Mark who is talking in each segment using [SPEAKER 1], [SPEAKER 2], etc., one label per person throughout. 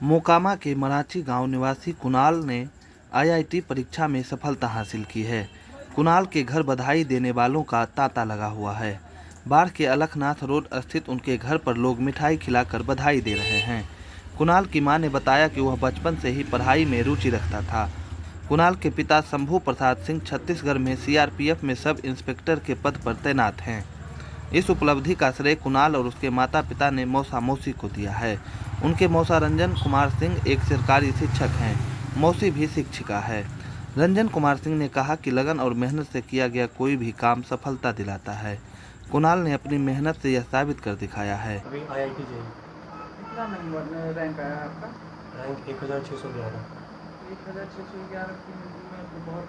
[SPEAKER 1] मोकामा के मराठी गांव निवासी कुणाल ने आईआईटी परीक्षा में सफलता हासिल की है। कुणाल के घर बधाई देने वालों का तांता लगा हुआ है। बाढ़ के अलखनाथ रोड स्थित उनके घर पर लोग मिठाई खिलाकर बधाई दे रहे हैं। कुणाल की मां ने बताया कि वह बचपन से ही पढ़ाई में रुचि रखता था। कुणाल के पिता शंभू प्रसाद सिंह छत्तीसगढ़ में सीआरपीएफ में सब इंस्पेक्टर के पद पर तैनात हैं। इस उपलब्धि का श्रेय कुणाल और उसके माता पिता ने मौसा मौसी को दिया है। उनके मौसा रंजन कुमार सिंह एक सरकारी शिक्षक हैं। मौसी भी शिक्षिका है। रंजन कुमार सिंह ने कहा कि लगन और मेहनत से किया गया कोई भी काम सफलता दिलाता है। कुणाल ने अपनी मेहनत से यह साबित कर दिखाया है।
[SPEAKER 2] अभी आईआईटी जेई
[SPEAKER 3] कितना नंबर में रैंक आया आपका?
[SPEAKER 2] रैंक 1611।
[SPEAKER 3] 1611 की में तो बहुत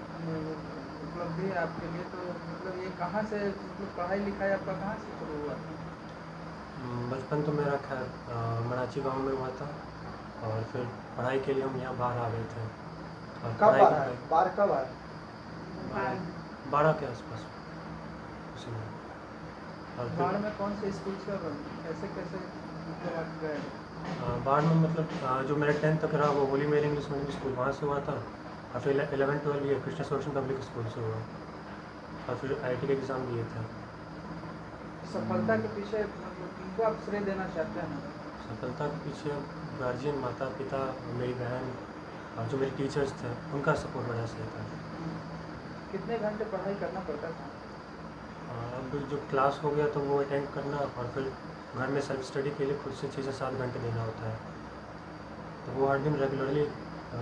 [SPEAKER 3] उपलब्धि है आपके लिए। तो मतलब ये कहाँ से मतलब पढ़ाई लिखाई आपका कहाँ से शुरू हुआ था?
[SPEAKER 2] बचपन तो मेरा खैर मराठी गांव में हुआ था और फिर पढ़ाई के लिए हम यहाँ बाहर आ गए थे। और
[SPEAKER 3] कब आया? बाढ़ कब आया?
[SPEAKER 2] 12 के आसपास उसी में। और
[SPEAKER 3] बाढ़ में कौन से स्कूल से और कैसे कैसे मतलब आप गए?
[SPEAKER 2] बाढ़ में मतलब जो मेरा 10th तक रहा वो होली मेरी इंग्लिश मीडियम स्कूल वहाँ से हुआ था। और फिर 11-12 ये कृष्णा सोरेन पब्लिक स्कूल से हुआ। और फिर आईआईटी के एग्ज़ाम दिए थे।
[SPEAKER 3] सफलता के पीछे मतलब किनको आप श्रेय देना चाहते हैं?
[SPEAKER 2] सफलता के पीछे गार्जियन, माता पिता, मेरी बहन और जो मेरे टीचर्स थे उनका सपोर्ट वजह से था।
[SPEAKER 3] कितने घंटे पढ़ाई करना पड़ता था?
[SPEAKER 2] अब जो क्लास हो गया तो वो अटेंड करना और फिर घर में सेल्फ स्टडी के लिए खुद से 6 से 7 घंटे देना होता है। तो वो हर दिन रेगुलरली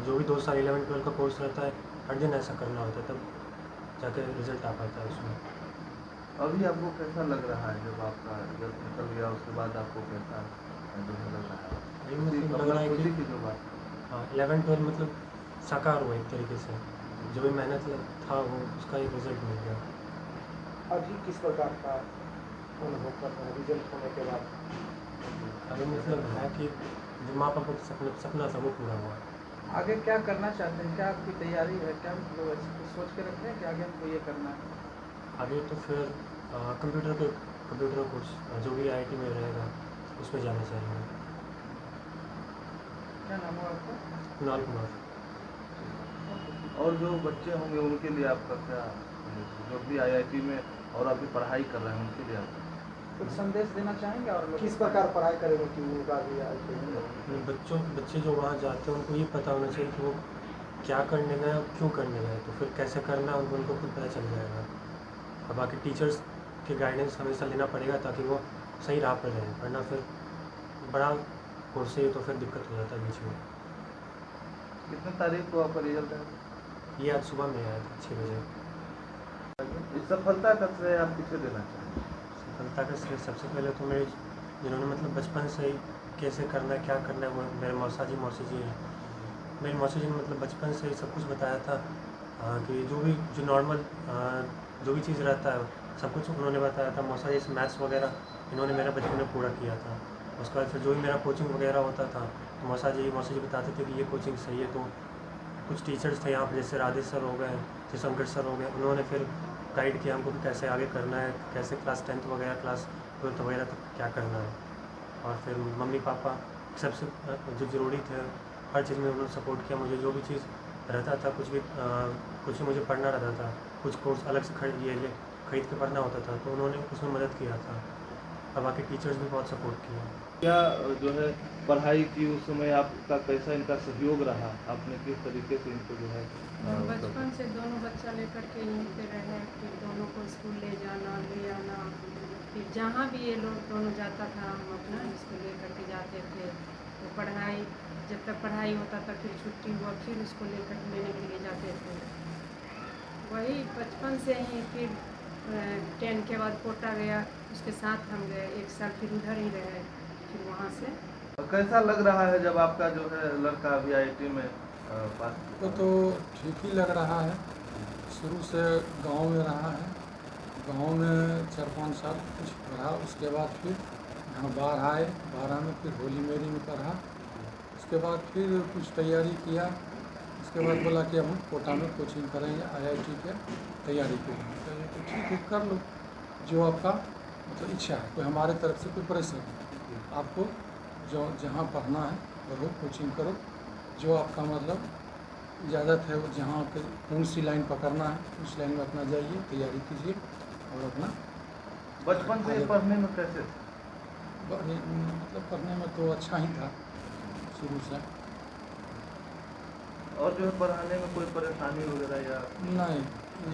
[SPEAKER 2] जो भी 2 साल 11-12 का कोर्स रहता है हर दिन ऐसा करना होता है, तब जाके रिजल्ट आ पाता है उसमें।
[SPEAKER 1] अभी आपको कैसा लग रहा है जब आपका रिजल्ट निकल गया उसके बाद आपको कैसा जो है लग रहा है?
[SPEAKER 2] ये मतलब लग रहा है कि
[SPEAKER 1] जो बात
[SPEAKER 2] हाँ 11-12 मतलब साकार हुआ एक तरीके से। जो भी मेहनत था वो उसका एक रिजल्ट मिल गया।
[SPEAKER 3] अभी किस प्रकार का अनुभव कर रहे हैं रिजल्ट होने के बाद?
[SPEAKER 2] अभी मतलब है कि जो माँ पापा का सपना था वो पूरा हुआ।
[SPEAKER 3] आगे क्या करना चाहते हैं? क्या आपकी तैयारी है? क्या मतलब ऐसे कुछ सोच के रखते हैं कि आगे हमको ये करना है?
[SPEAKER 2] आगे तो फिर कंप्यूटर कोर्स जो भी आईआईटी में रहेगा उसमें जाना चाहिए।
[SPEAKER 3] क्या नाम है आपका?
[SPEAKER 2] कुणाल कुमार।
[SPEAKER 1] और जो बच्चे होंगे उनके लिए आपका क्या, जो भी आईआईटी में और अभी पढ़ाई कर रहे हैं उनके लिए आपका
[SPEAKER 3] कुछ संदेश देना चाहेंगे? और लोग किस प्रकार पढ़ाई करेंगे कि उनका भी
[SPEAKER 2] बच्चे जो वहाँ जाते हैं उनको ये पता होना चाहिए कि वो क्या करने गए और क्यों करने गए, तो फिर कैसे करना है उनको खुद पता चल जाएगा। और बाकी टीचर्स के गाइडेंस हमेशा लेना पड़ेगा ताकि वो सही राह पर रहें, वरना फिर बड़ा कोर्स है तो फिर दिक्कत हो जाता है बीच में।
[SPEAKER 1] कितने तारीख को आपका रिजल्ट है?
[SPEAKER 2] ये आज सुबह में आया था 6 बजे।
[SPEAKER 1] इस सफलता का श्रेय आप किसे देना चाहेंगे?
[SPEAKER 2] सफलता का श्रेय सबसे पहले तो मेरे जिन्होंने मतलब बचपन से ही कैसे करना है क्या करना है वो मेरे मौसी जी हैं। मेरी मौसी जी ने मतलब बचपन से ही सब कुछ बताया था कि जो नॉर्मल जो भी चीज़ रहता है सब कुछ उन्होंने बताया था। मौसा जी से मैथ्स वगैरह इन्होंने मेरा बचपन में पूरा किया था। उसके बाद फिर जो भी मेरा कोचिंग वगैरह होता था तो मौसा जी बताते थे कि ये कोचिंग सही है। तो कुछ टीचर्स थे यहाँ पर जैसे राधे सर हो गए, जैसे शंकर सर हो गए, उन्होंने फिर गाइड किया हमको कि कैसे आगे करना है, कैसे क्लास 10th वगैरह क्लास 12th वगैरह तक क्या करना है। और फिर मम्मी पापा सबसे जो ज़रूरी थे हर चीज़ में उन्होंने सपोर्ट किया मुझे। जो भी चीज़ रहता था कुछ भी मुझे पढ़ना रहता था, कुछ कोर्स अलग से खरीद के पढ़ना होता था तो उन्होंने उसमें मदद किया था। और बाकी टीचर्स भी बहुत सपोर्ट किया।
[SPEAKER 1] क्या जो है पढ़ाई की उस समय आपका कैसा इनका सहयोग रहा? आपने किस तरीके से इनको जो है
[SPEAKER 4] बचपन से दोनों बच्चा लेकर के यहीं पे रहे, फिर दोनों को स्कूल ले जाना ले आना, फिर जहाँ भी ये लोग दोनों जाता था हम अपना इसको लेकर के जाते थे। तो पढ़ाई जब तक पढ़ाई होता था फिर छुट्टी हुआ फिर उसको लेकर लेने के लिए जाते थे। वही बचपन से ही फिर 10 के बाद कोटा गया, उसके साथ हम गए 1 साल, फिर उधर ही रहे, फिर वहाँ से।
[SPEAKER 1] कैसा लग रहा है जब आपका जो है लड़का अभी आईआईटी में पास?
[SPEAKER 5] वो तो ठीक ही लग रहा है। शुरू से गांव में रहा है, गांव में 4-5 साल कुछ पढ़ा, उसके बाद फिर यहाँ बाहर आए, 12 में फिर होली मेरी में पढ़ा। उसके बाद फिर कुछ तैयारी किया, उसके बाद बोला कि हम कोटा में कोचिंग करेंगे आईआईटी के तैयारी के लिए। तो ठीक है कर लो जो आपका मतलब इच्छा है, कोई हमारे तरफ से कोई प्रेशर नहीं, आपको जो जहाँ पढ़ना है पढ़ो, कोचिंग करो, जो आपका मतलब इजाज़त है वो जहाँ पे कौन सी लाइन पकड़ना है उस लाइन में अपना जाइए, तैयारी कीजिए और अपना
[SPEAKER 6] बचपन से
[SPEAKER 5] आगे-
[SPEAKER 6] पढ़ने में कैसे थे?
[SPEAKER 5] मतलब पढ़ने में तो अच्छा ही था शुरू से।
[SPEAKER 6] और जो है पढ़ाने में कोई परेशानी वगैरह या
[SPEAKER 5] नहीं,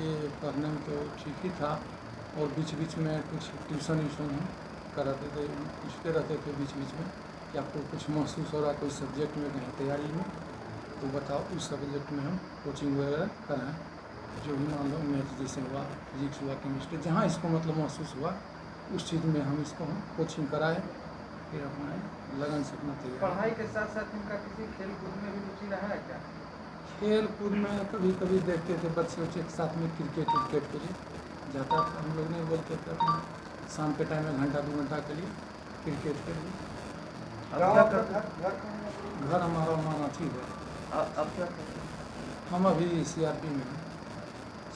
[SPEAKER 5] ये पढ़ने में तो ठीक ही था। और बीच बीच में कुछ ट्यूशन व्यूशन हम कराते थे, पूछते रहते थे बीच बीच में कि आपको कुछ महसूस हो रहा है कोई सब्जेक्ट में कहीं तैयारी में, तो बताओ उस सब्जेक्ट में हम कोचिंग वगैरह कराएं। जो भी मान लो मैथ जैसे हुआ, फिजिक्स हुआ, केमिस्ट्री, जहाँ इसको मतलब महसूस हुआ उस चीज़ में हम इसको हम कोचिंग कराएं, फिर अपना लगन से अपना तैयारी।
[SPEAKER 3] पढ़ाई के साथ साथ इनका किसी खेल कूद में भी रुचि रहा है क्या?
[SPEAKER 5] खेल कूद में कभी कभी देखते थे बच्चे बच्चे के साथ में क्रिकेट के लिए जाता था, हम लोग नहीं बोलते थे अपना शाम के टाइम में घंटा 2 घंटा के लिए क्रिकेट के लिए।
[SPEAKER 6] अब क्या करते हैं?
[SPEAKER 5] घर हमारा मानाठी है।
[SPEAKER 6] अब क्या करते हैं?
[SPEAKER 5] हम अभी CRP में हैं,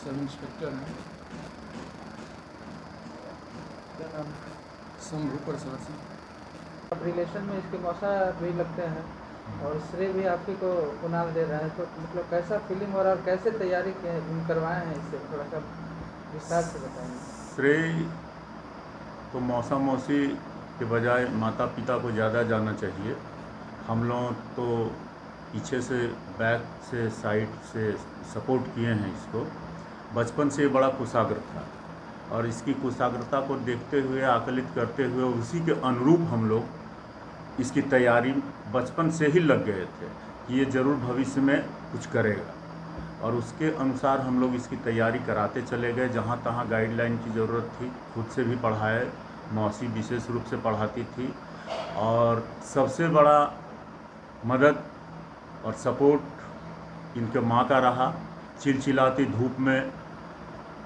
[SPEAKER 5] सब इंस्पेक्टर हैं।
[SPEAKER 6] क्या नाम है?
[SPEAKER 5] शंभू प्रसाद सिंह।
[SPEAKER 3] अब रिलेशन में इसके मौसा भी लगते हैं और श्रेय भी आप ही को कुणाल दे रहे हैं, तो मतलब कैसा फीलिंग हो रहा है और कैसे तैयारी करवाए हैं, इससे थोड़ा सा विस्तार से बताएंगे।
[SPEAKER 7] श्रेय तो मौसा मौसी के बजाय माता पिता को ज़्यादा जाना चाहिए। हम लोग तो पीछे से बैक से साइड से सपोर्ट किए हैं इसको। बचपन से बड़ा कुशाग्र था और इसकी कुशाग्रता को देखते हुए आकलित करते हुए उसी के अनुरूप हम लोग इसकी तैयारी बचपन से ही लग गए थे कि ये ज़रूर भविष्य में कुछ करेगा, और उसके अनुसार हम लोग इसकी तैयारी कराते चले गए। जहाँ तहाँ गाइडलाइन की ज़रूरत थी खुद से भी पढ़ाए, मौसी विशेष रूप से पढ़ाती थी, और सबसे बड़ा मदद और सपोर्ट इनके माँ का रहा। चिलचिलाती धूप में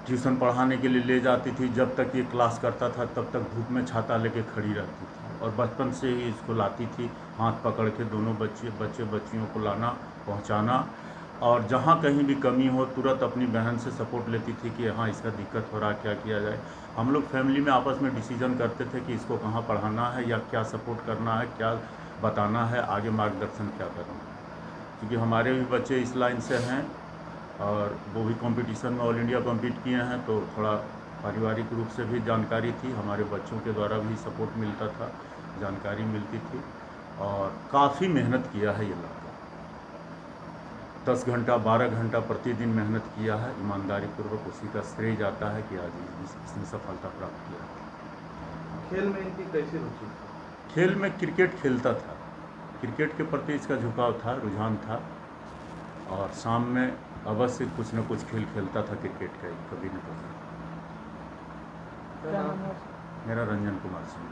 [SPEAKER 7] ट्यूशन पढ़ाने के लिए ले जाती थी, जब तक ये क्लास करता था तब तक धूप में छाता लेके खड़ी रहती थी, और बचपन से ही इसको लाती थी हाथ पकड़ के, दोनों बच्चियों को लाना पहुंचाना, और जहाँ कहीं भी कमी हो तुरंत अपनी बहन से सपोर्ट लेती थी कि हाँ इसका दिक्कत हो रहा, क्या किया जाए। हम लोग फैमिली में आपस में डिसीजन करते थे कि इसको कहाँ पढ़ाना है या क्या सपोर्ट करना है, क्या बताना है, आगे मार्गदर्शन क्या करना है, क्योंकि हमारे भी बच्चे इस लाइन से हैं और वो भी कंपटीशन में ऑल इंडिया कम्पीट किए हैं, तो थोड़ा पारिवारिक रूप से भी जानकारी थी, हमारे बच्चों के द्वारा भी सपोर्ट मिलता था, जानकारी मिलती थी, और काफ़ी मेहनत किया है ये लड़का। 10 घंटा 12 घंटा प्रतिदिन मेहनत किया है, ईमानदारी पूर्वक उसी का श्रेय जाता है कि आज इसने सफलता प्राप्त किया।
[SPEAKER 6] खेल में इनकी कैसी रुचि थी?
[SPEAKER 7] खेल में क्रिकेट खेलता था, क्रिकेट के प्रति इसका झुकाव था, रुझान था, और शाम में अवश्य कुछ न कुछ खेल खेलता था क्रिकेट का, कभी न कभी।
[SPEAKER 3] क्या नाम है?
[SPEAKER 7] मेरा रंजन कुमार सिंह।